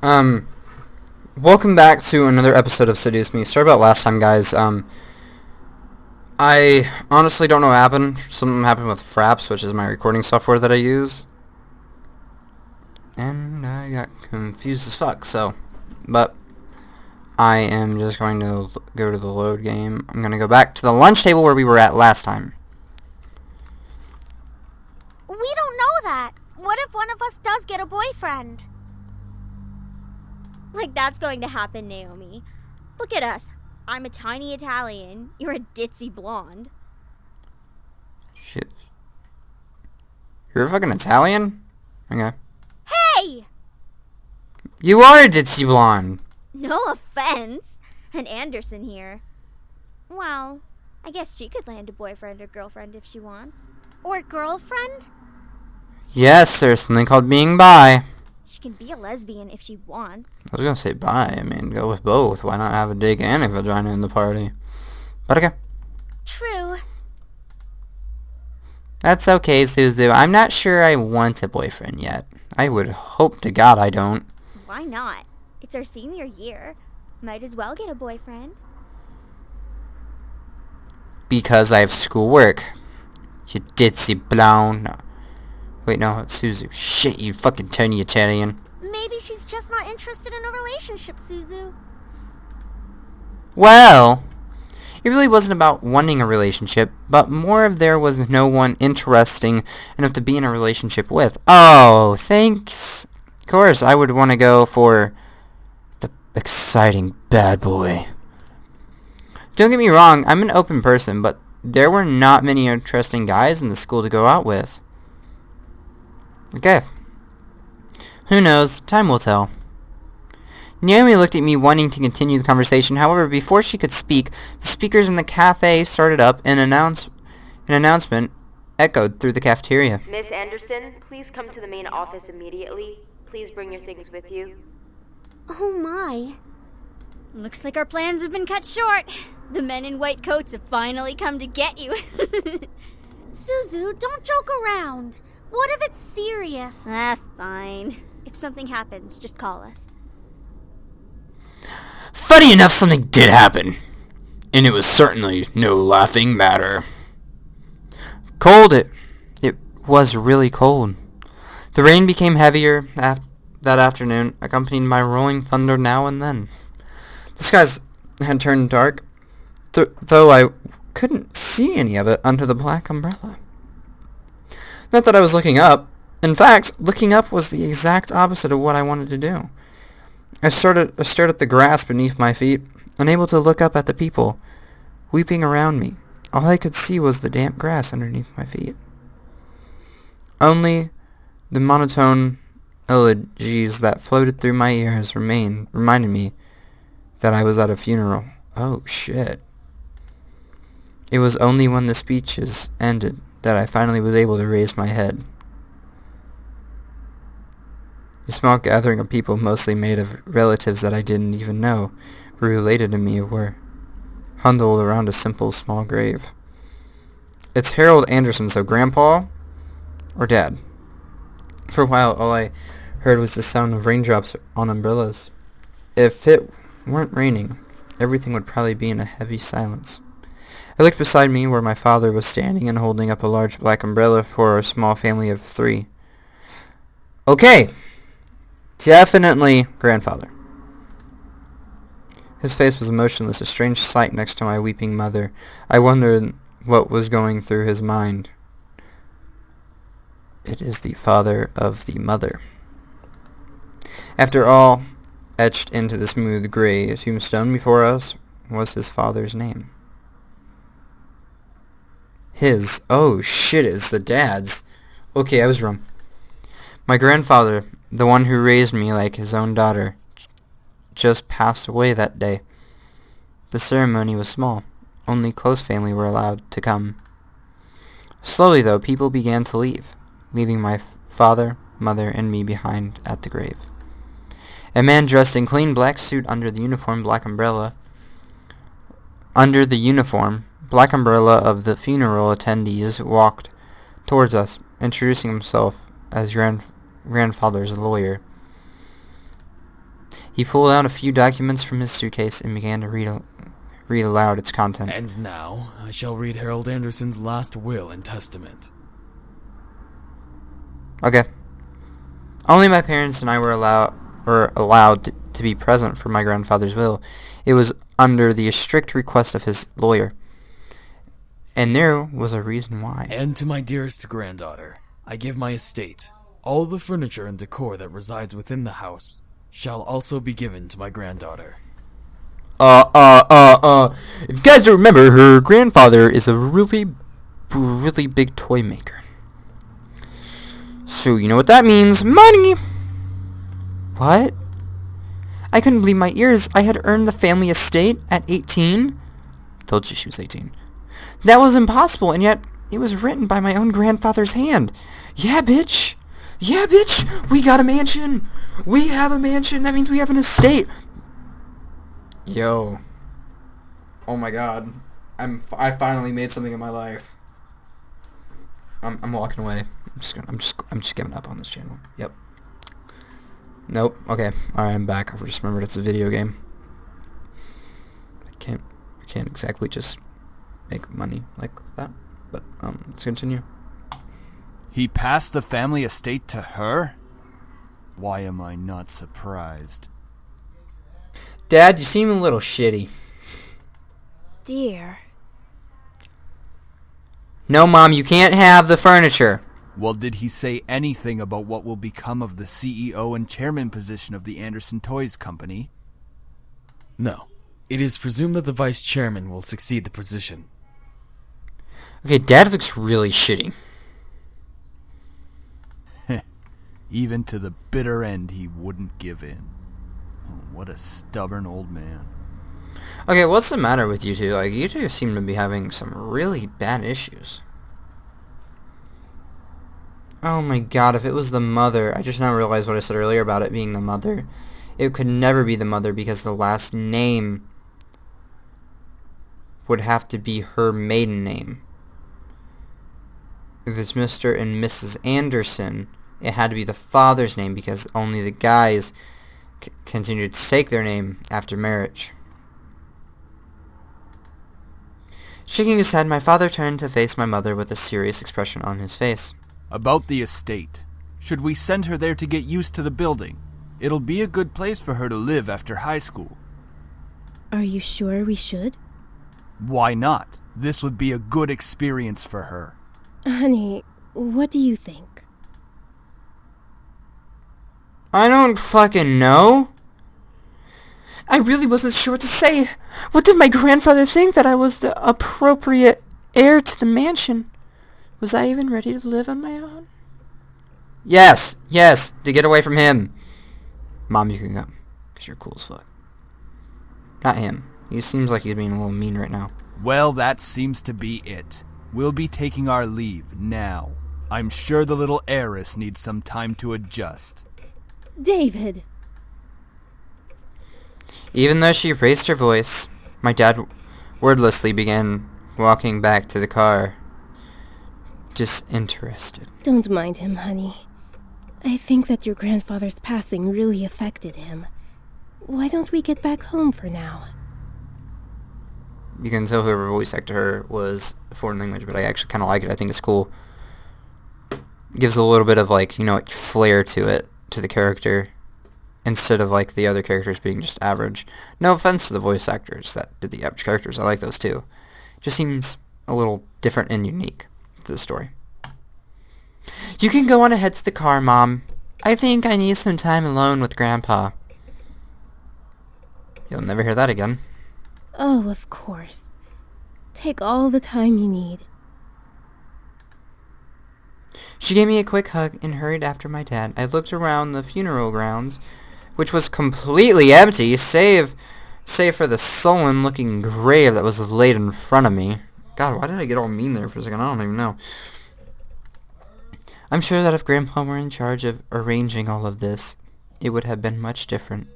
Um, Welcome back to another episode of Seduce Me. Sorry about last time, guys. I honestly don't know what happened. Something happened with Fraps, which is my recording software that I use. And I got confused as fuck, but I am just going to go to the load game. I'm going to go back to the lunch table where we were at last time. We don't know that. What if one of us does get a boyfriend? Like that's going to happen, Naomi. Look at us. I'm a tiny Italian. You're a ditzy blonde. Shit. You're a fucking Italian? Okay. Hey! You are a ditzy blonde. No offense. And Anderson here. Well, I guess she could land a boyfriend or girlfriend if she wants. Or girlfriend? Yes, there's something called being bi. She can be a lesbian if she wants. I was gonna say bi. I mean, go with both. Why not have a dick and a vagina in the party? But okay. True. That's okay, Suzu. I'm not sure I want a boyfriend yet. I would hope to God I don't. Why not? It's our senior year. Might as well get a boyfriend. Because I have schoolwork. You ditzy blonde. Wait, no, it's Suzu. Shit, you fucking tiny Italian. Maybe she's just not interested in a relationship, Suzu. Well, it really wasn't about wanting a relationship, but more of there was no one interesting enough to be in a relationship with. Oh, thanks. Of course, I would want to go for the exciting bad boy. Don't get me wrong, I'm an open person, but there were not many interesting guys in the school to go out with. Okay. Who knows? Time will tell. Naomi looked at me wanting to continue the conversation. However, before she could speak, the speakers in the cafe started up and an announcement echoed through the cafeteria. Miss Anderson, please come to the main office immediately. Please bring your things with you. Oh my. Looks like our plans have been cut short. The men in white coats have finally come to get you. Suzu, don't joke around. What if it's serious? Fine. If something happens, just call us. Funny enough, something did happen. And it was certainly no laughing matter. Cold, it was really cold. The rain became heavier that afternoon, accompanied by rolling thunder now and then. The skies had turned dark, though I couldn't see any of it under the black umbrella. Not that I was looking up. In fact, looking up was the exact opposite of what I wanted to do. I stared at the grass beneath my feet, unable to look up at the people weeping around me. All I could see was the damp grass underneath my feet. Only the monotone elegies that floated through my ears reminded me that I was at a funeral. Oh, shit. It was only when the speeches ended that I finally was able to raise my head. A small gathering of people, mostly made of relatives that I didn't even know were related to me, were huddled around a simple small grave. It's Harold Anderson, so Grandpa or Dad? For a while, all I heard was the sound of raindrops on umbrellas. If it weren't raining, everything would probably be in a heavy silence. I looked beside me where my father was standing and holding up a large black umbrella for a small family of 3. Okay. Definitely grandfather. His face was motionless, a strange sight next to my weeping mother. I wondered what was going through his mind. It is the father of the mother. After all, etched into the smooth gray tombstone before us was his father's name. His. Oh, shit, it's the dad's. Okay, I was wrong. My grandfather, the one who raised me like his own daughter, just passed away that day. The ceremony was small. Only close family were allowed to come. Slowly, though, people began to leave, leaving my father, mother, and me behind at the grave. A man dressed in clean black suit under the uniform black umbrella of the funeral attendees walked towards us, introducing himself as grandfather's lawyer. He pulled out a few documents from his suitcase and began to read aloud its content. And now, I shall read Harold Anderson's last will and testament. Okay. Only my parents and I were allowed to be present for my grandfather's will. It was under the strict request of his lawyer. And there was a reason why. And to my dearest granddaughter, I give my estate. All the furniture and decor that resides within the house shall also be given to my granddaughter. If you guys don't remember, her grandfather is a really big toy maker. So you know what that means. Money! What? I couldn't believe my ears. I had earned the family estate at 18. Told you she was 18. That was impossible, and yet it was written by my own grandfather's hand. Yeah, bitch! Yeah, bitch! We got a mansion! We have a mansion! That means we have an estate! Yo. Oh my god. I finally made something in my life. I'm walking away. I'm just giving up on this channel. Yep. Nope. Okay. Alright, I'm back. I've just remembered it's a video game. I can't exactly just make money like that. But let's continue. He passed the family estate to her? Why am I not surprised? Dad, you seem a little shitty. Dear. No, Mom, you can't have the furniture. Well, did he say anything about what will become of the CEO and chairman position of the Anderson Toys Company? No. It is presumed that the vice chairman will succeed the position. Okay, Dad looks really shitty. Even to the bitter end, he wouldn't give in. Oh, what a stubborn old man. Okay, what's the matter with you two? Like, you two seem to be having some really bad issues. Oh my god, if it was the mother... I just now realized what I said earlier about it being the mother. It could never be the mother because the last name would have to be her maiden name. If it's Mr. and Mrs. Anderson, it had to be the father's name because only the guys continued to take their name after marriage. Shaking his head, my father turned to face my mother with a serious expression on his face. About the estate. Should we send her there to get used to the building? It'll be a good place for her to live after high school. Are you sure we should? Why not? This would be a good experience for her. Honey, what do you think? I don't fucking know. I really wasn't sure what to say. What did my grandfather think, that I was the appropriate heir to the mansion? Was I even ready to live on my own? Yes, to get away from him. Mom, you can go, because you're cool as fuck. Not him. He seems like he's being a little mean right now. Well, that seems to be it. We'll be taking our leave now. I'm sure the little heiress needs some time to adjust. David! Even though she raised her voice, my dad wordlessly began walking back to the car. Disinterested. Don't mind him, honey. I think that your grandfather's passing really affected him. Why don't we get back home for now? You can tell whoever voice acted her was a foreign language, but I actually kind of like it. I think it's cool. Gives a little bit of, like, like flair to it, to the character, instead of, like, the other characters being just average. No offense to the voice actors that did the average characters. I like those, too. Just seems a little different and unique to the story. You can go on ahead to the car, Mom. I think I need some time alone with Grandpa. You'll never hear that again. Oh, of course. Take all the time you need. She gave me a quick hug and hurried after my dad. I looked around the funeral grounds, which was completely empty, save for the sullen-looking grave that was laid in front of me. God, why did I get all mean there for a second? I don't even know. I'm sure that if Grandpa were in charge of arranging all of this, it would have been much different.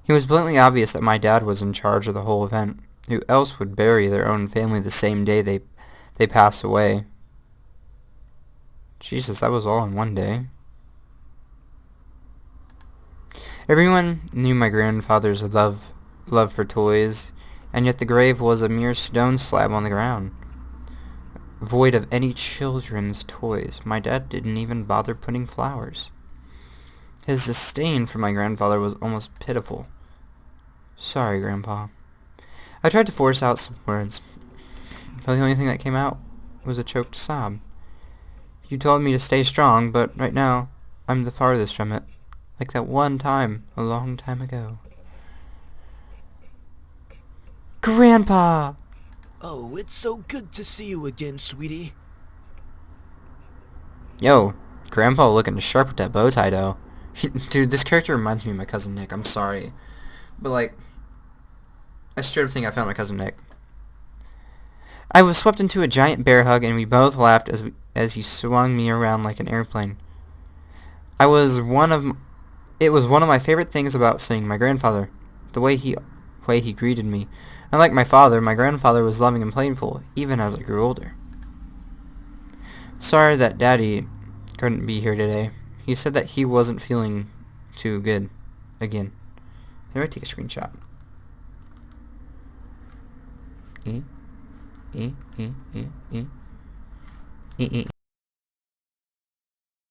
It was blatantly obvious that my dad was in charge of the whole event. Who else would bury their own family the same day they pass away? Jesus, that was all in one day. Everyone knew my grandfather's love for toys, and yet the grave was a mere stone slab on the ground, void of any children's toys. My dad didn't even bother putting flowers. His disdain for my grandfather was almost pitiful. Sorry, Grandpa. I tried to force out some words, but the only thing that came out was a choked sob. You told me to stay strong, but right now, I'm the farthest from it. Like that one time, a long time ago. Grandpa! Oh, it's so good to see you again, sweetie. Yo, Grandpa looking sharp with that bow tie, though. Dude, this character reminds me of my cousin Nick. I'm sorry. But, like, I straight up think I found my cousin Nick. I was swept into a giant bear hug, and we both laughed as he swung me around like an airplane. It was one of my favorite things about seeing my grandfather, the way he greeted me. Unlike my father, my grandfather was loving and playful, even as I grew older. Sorry that Daddy couldn't be here today. He said that he wasn't feeling too good again. Here, I take a screenshot.